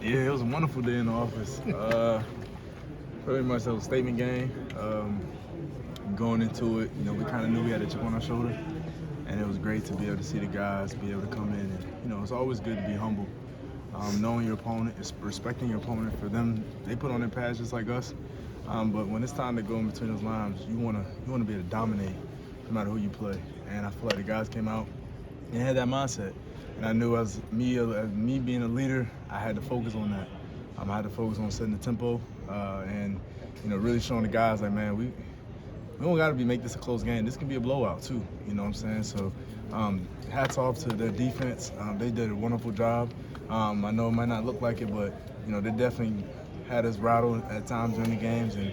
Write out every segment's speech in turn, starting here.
Yeah, it was a wonderful day in the office. Pretty much it was a statement game. Going into it, we kind of knew we had a chip on our shoulder, and it was great to be able to see the guys be able to come in. And it's always good to be humble, knowing your opponent, respecting your opponent. For them, they put on their pads just like us. But when it's time to go in between those lines, you wanna be able to dominate, no matter who you play. And I feel like the guys came out and had that mindset. And I knew as me being a leader, I had to focus on that. I had to focus on setting the tempo and really showing the guys like, man, we don't got to make this a close game. This can be a blowout too. You know what I'm saying? So hats off to their defense. They did a wonderful job. I know it might not look like it, but they definitely had us rattled at times during the games, and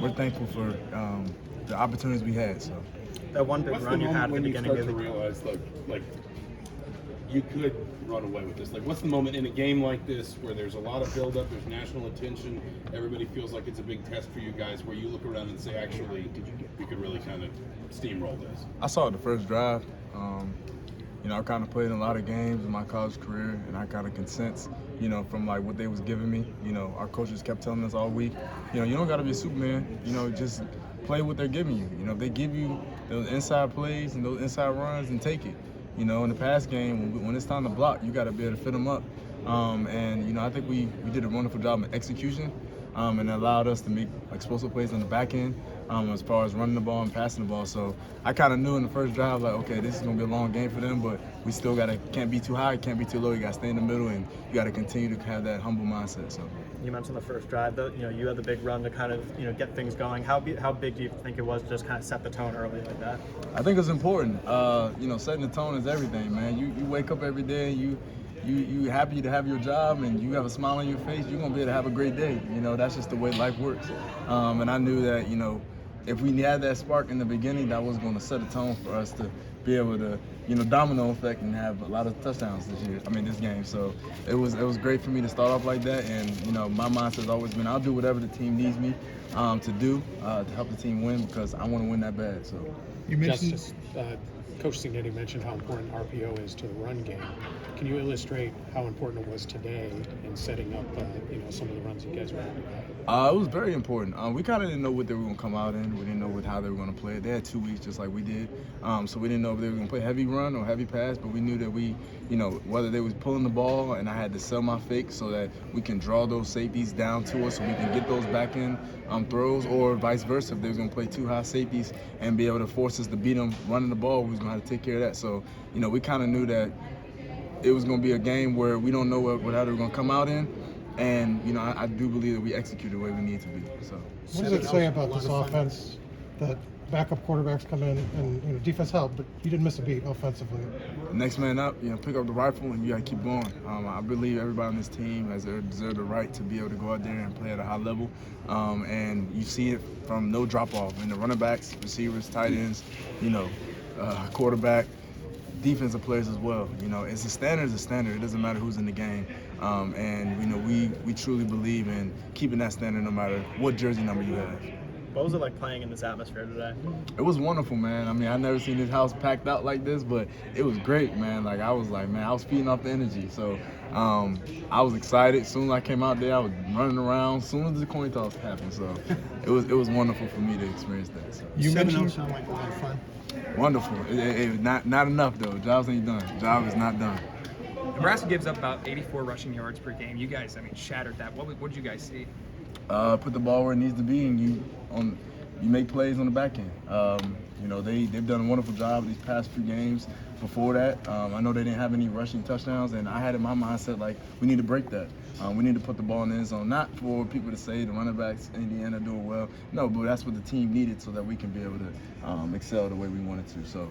we're thankful for the opportunities we had. So that one big What's run the you had moment at the when you beginning start of to the realize like you could run away with this? Like, what's the moment in a game like this where there's a lot of buildup, there's national attention, everybody feels like it's a big test for you guys, where you look around and say, actually, we could really kind of steamroll this? I saw it the first drive. I kind of played in a lot of games in my college career, and I kind of can sense, from like what they was giving me. Our coaches kept telling us all week, you don't got to be a Superman. Just play what they're giving you. If they give you those inside plays and those inside runs, and take it. In the pass game, when it's time to block, you got to be able to fit them up. And I think we did a wonderful job of execution, and it allowed us to make explosive plays on the back end, as far as running the ball and passing the ball. So I kind of knew in the first drive, like, okay, this is going to be a long game for them, but we still can't be too high, can't be too low. You got to stay in the middle, and you got to continue to have that humble mindset. So you mentioned the first drive, though. You had the big run to kind of get things going. How big do you think it was to just kind of set the tone early like that? I think it's important. Setting the tone is everything, man. You wake up every day and you happy to have your job and you have a smile on your face, you're gonna be able to have a great day. That's just the way life works. And I knew that, if we had that spark in the beginning, that was gonna set a tone for us to be able to, domino effect and have a lot of touchdowns this game. So it was great for me to start off like that. And, my mindset has always been, I'll do whatever the team needs me to do to help the team win, because I want to win that bad. So you mentioned Coach Signetti mentioned how important RPO is to the run game. Can you illustrate how important it was today in setting up, some of the runs you guys were able to have? It was very important. We kind of didn't know what they were going to come out in. We didn't know how they were going to play it. They had 2 weeks just like we did. So we didn't know if they were going to play heavy run or heavy pass, but we knew that whether they was pulling the ball, and I had to sell my fake so that we can draw those safeties down to us so we can get those back end throws, or vice versa. If they was going to play 2 high safeties and be able to force us to beat them running the ball, we was going to have to take care of that. So, we kind of knew that it was going to be a game where we don't know how they were going to come out in. And, I do believe that we executed the way we need to be. So, What does it say about this offense that backup quarterbacks come in and defense helped, but you didn't miss a beat offensively? Next man up, pick up the rifle, and you got to keep going. I believe everybody on this team has deserved the right to be able to go out there and play at a high level. And you see it from no drop-off in the running backs, receivers, tight ends, quarterback, defensive players as well. It's a standard. It doesn't matter who's in the game. And, we truly believe in keeping that standard no matter what jersey number you have. What was it like playing in this atmosphere today? It was wonderful, man. I never seen this house packed out like this, but it was great, man. I was feeding off the energy. So I was excited. As soon as I came out there, I was running around. As soon as the coin toss happened, so it was wonderful for me to experience that. So. You mentioned sound like a lot of fun. Wonderful. Not enough though. Jobs ain't done. Job is not done. Nebraska gives up about 84 rushing yards per game. You guys, shattered that. What did you guys see? Put the ball where it needs to be, and you make plays on the back end. They've done a wonderful job these past few games. Before that, I know they didn't have any rushing touchdowns, and I had in my mindset like we need to break that. We need to put the ball in the end zone, not for people to say the running backs in Indiana doing well. No, but that's what the team needed so that we can be able to excel the way we wanted to. So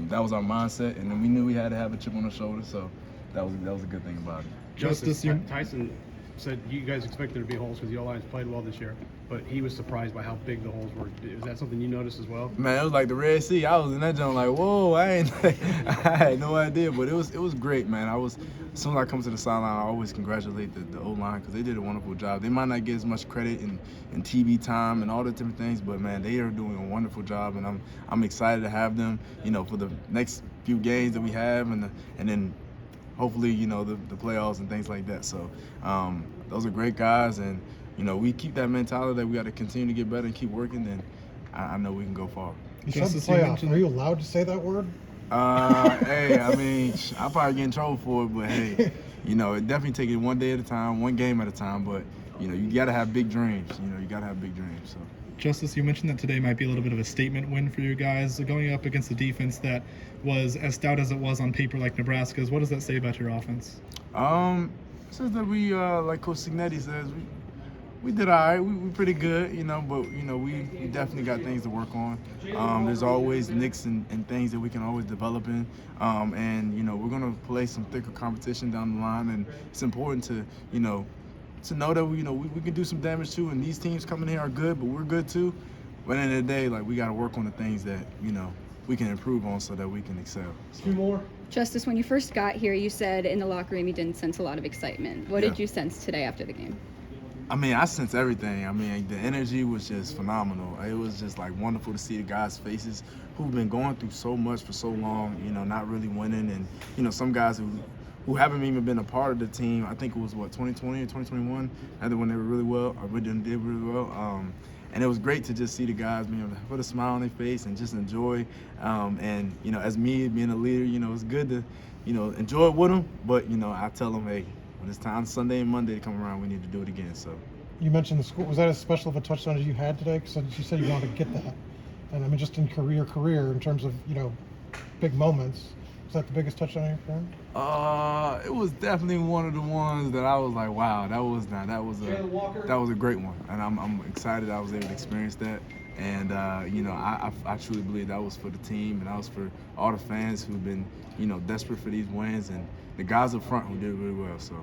that was our mindset, and then we knew we had to have a chip on our shoulder. So that was a good thing about it. Justice Tyson said you guys expected there to be holes because the O-line's played well this year, but he was surprised by how big the holes were. Is that something you noticed as well? Man, it was like the Red Sea. I was in that joint like, whoa, I had no idea, but it was great, man. As soon as I come to the sideline, I always congratulate the O-line because they did a wonderful job. They might not get as much credit in TV time and all the different things, but man, they are doing a wonderful job, and I'm excited to have them, for the next few games that we have, and then hopefully, you know, the playoffs and things like that. So those are great guys, and you know, we keep that mentality that we got to continue to get better and keep working. Then I know we can go far. You said playoffs. Are you allowed to say that word? Hey, I mean, I'll probably get in trouble for it, but hey, you know, definitely take it one day at a time, one game at a time. But you know, you got to have big dreams. You know, you got to have big dreams. So. Justice, you mentioned that today might be a little bit of a statement win for you guys, going up against a defense that was as stout as it was on paper, like Nebraska's. What does that say about your offense? It says that we, like Coach Signetti says, we did all right. We pretty good, you know, but, you know, we definitely got things to work on. There's always nicks and things that we can always develop in. And, you know, we're going to play some thicker competition down the line, and it's important to, you know that we can do some damage too. And these teams coming here are good, but we're good too. But at the end of the day, like, we got to work on the things that, you know, we can improve on so that we can excel. So. 2 more. Justice, when you first got here, you said in the locker room you didn't sense a lot of excitement. What did you sense today after the game? I mean, I sense everything. I mean, the energy was just phenomenal. It was just like wonderful to see the guys' faces who've been going through so much for so long, you know, not really winning. And, you know, some guys who haven't even been a part of the team. I think it was, 2020 or 2021, either when they were really well or did really well. And it was great to just see the guys being able to put a smile on their face and just enjoy. And, you know, as me being a leader, you know, it's good to, you know, enjoy it with them. But, you know, I tell them, hey, when it's time Sunday and Monday to come around, we need to do it again. So. You mentioned the school. Was that as special of a touchdown as you had today? Because you said you wanted to get that. And I mean, just in career, in terms of, you know, big moments, was that the biggest touchdown of your career? It was definitely one of the ones that I was like, wow, that was a great one, and I'm excited I was able to experience that. And you know, I truly believe that was for the team, and that was for all the fans who've been, you know, desperate for these wins, and the guys up front who did really well. So.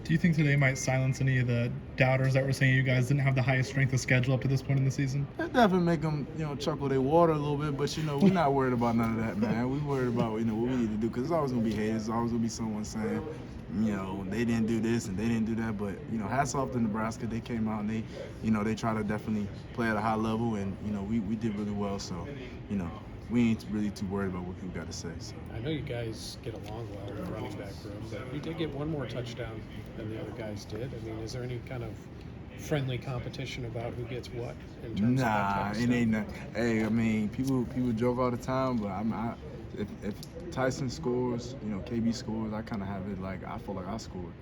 Do you think today might silence any of the doubters that were saying you guys didn't have the highest strength of schedule up to this point in the season? It definitely make them, you know, chuckle their water a little bit, but, you know, we're not worried about none of that, man. We're worried about, you know, what we need to do, because there's always going to be haters. There's always going to be someone saying, you know, they didn't do this and they didn't do that. But, you know, hats off to Nebraska. They came out and they, you know, they try to definitely play at a high level, and, you know, we did really well. So, you know, we ain't really too worried about what people got to say. So. I know you guys get along well in the running back room, but you did get one more touchdown than the other guys did. I mean, is there any kind of friendly competition about who gets what in terms of that type of it stuff? ain't nothing. Hey, I mean, people joke all the time, but if Tyson scores, you know, KB scores, I kind of have it like I feel like I scored.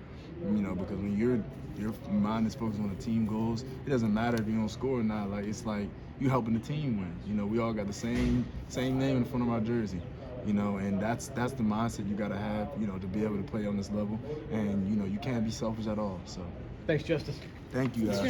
You know, because when your mind is focused on the team goals, it doesn't matter if you don't score or not. Like, it's like you helping the team win. You know, we all got the same name in front of our jersey. You know, and that's the mindset you gotta have, you know, to be able to play on this level. And, you know, you can't be selfish at all. So. Thanks, Justice. Thank you guys.